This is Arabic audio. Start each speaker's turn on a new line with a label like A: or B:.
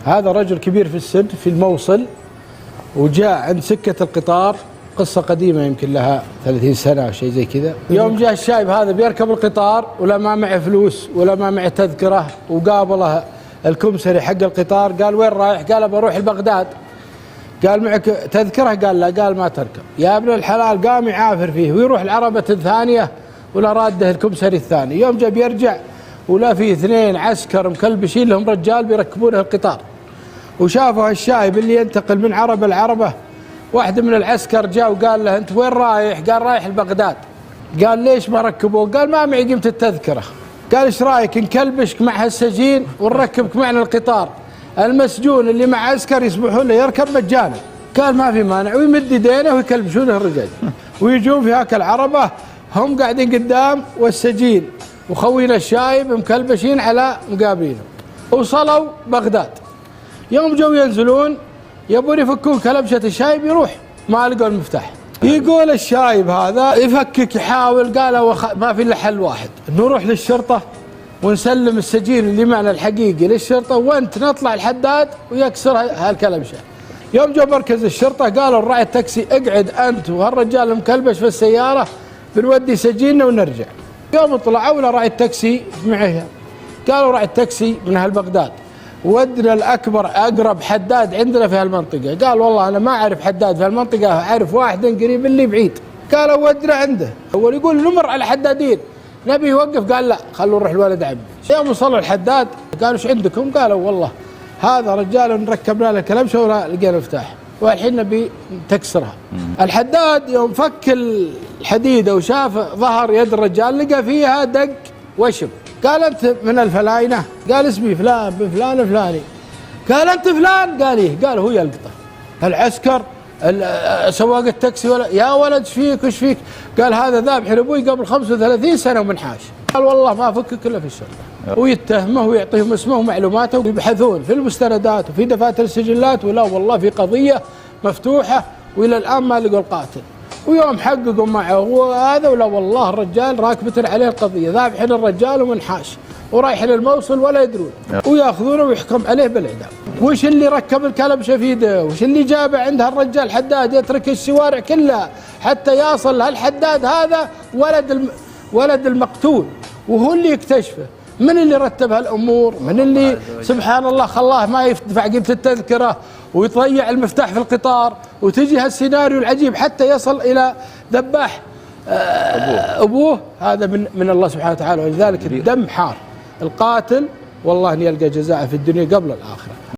A: هذا رجل كبير في السن في الموصل، وجاء عند سكة القطار، قصة قديمة يمكن لها 30 سنة أو شيء زي كذا. يوم جاء الشايب هذا بيركب القطار ولا ما معه فلوس ولا ما معه تذكرة، وقابله الكمسري حق القطار قال وين رايح؟ قال بروح لبغداد. قال معك تذكرة؟ قال لا. قال ما تركب. يا ابن الحلال قام يعافر فيه ويروح العربة الثانية ولا راده الكمسري الثاني. يوم جاء بيرجع ولا في 2 عسكر مكلبشين لهم رجال بيركبونه القطار، وشافوا الشايب اللي ينتقل من عربة لعربة. واحد من العسكر جاء وقال له انت وين رايح؟ قال رايح لبغداد. قال ليش ما ركبوه؟ قال ما معي قيمة التذكرة. قال ايش رايك نكلبشك مع هالسجين ونركبك معنا القطار، المسجون اللي مع عسكر يسمحون له يركب مجانا. قال ما في مانع، ويمد يدينه ويكلبشونه الرجال ويجون في هاك العربة هم قاعدين قدام والسجين وخوينا الشايب مكلبشين على مقابلينه. وصلوا بغداد. يوم جو ينزلون يبون يفكون كلبشة الشايب، يروح ما لقوا المفتاح. يقول الشايب هذا يفكك يحاول، قالوا ما في الا حل واحد، نروح للشرطة ونسلم السجين اللي معنا الحقيقي للشرطة، وانت نطلع الحداد ويكسر هالكلبشة. يوم جو مركز الشرطة قالوا الراعي التاكسي اقعد انت وهالرجال المكلبش في السيارة بنودي سجيننا ونرجع. يوم طلعوا لراعي التاكسي معه، قالوا راعي التاكسي من هالبغداد ودنا الأكبر أقرب حداد عندنا في هالمنطقة. قال والله أنا ما أعرف حداد في هالمنطقة، أعرف واحد قريب اللي بعيد. قالوا ودنا عنده. أول يقول نمر على حدادين نبي يوقف، قال لا خلوا نروح الولد عمي. يوم وصلوا الحداد قالوا ايش عندكم؟ قالوا والله هذا رجال ركبنا له كلبشة ولا لقينا مفتاح والحين نبي تكسرها. الحداد يوم فك الحديدة وشاف ظهر يد الرجال لقى فيها دق وشم. قال أنت من الفلاينة؟ قال اسمي فلان بن فلان الفلاني. قال أنت فلان؟ قال إيه. قال هو يلقطه العسكر سواق التاكسي ولا يا ولد ايش فيك وش فيك؟ قال هذا ذابح لابوي قبل 35 سنة ومنحاش. قال والله ما فكك الا في الشرطة، ويتهمه ويعطيهم اسمه ومعلوماته ويبحثون في المستندات وفي دفاتر السجلات، ولا والله في قضية مفتوحة والى الآن ما لقوا القاتل. ويوم حققوا معه وهذا ولا والله الرجال راكبة عليه القضية، ذابحين الرجال ومنحاش ورايحين الموصل ولا يدرون، وياخذونه ويحكم عليه بالإعدام. وش اللي ركب الكلبشة في يده؟ وش اللي جابه عندها الرجال حداد يترك الشوارع كلها حتى يصل هالحداد هذا ولد المقتول، وهو اللي يكتشفه. من اللي رتب هالأمور؟ من اللي سبحان الله خلاه ما يدفع قيمة التذكرة ويضيع المفتاح في القطار، وتجي هالسيناريو العجيب حتى يصل إلى ذباح أبوه. هذا من الله سبحانه وتعالى. ولذلك الدم حار. القاتل والله أن يلقى جزاءه في الدنيا قبل الآخرة.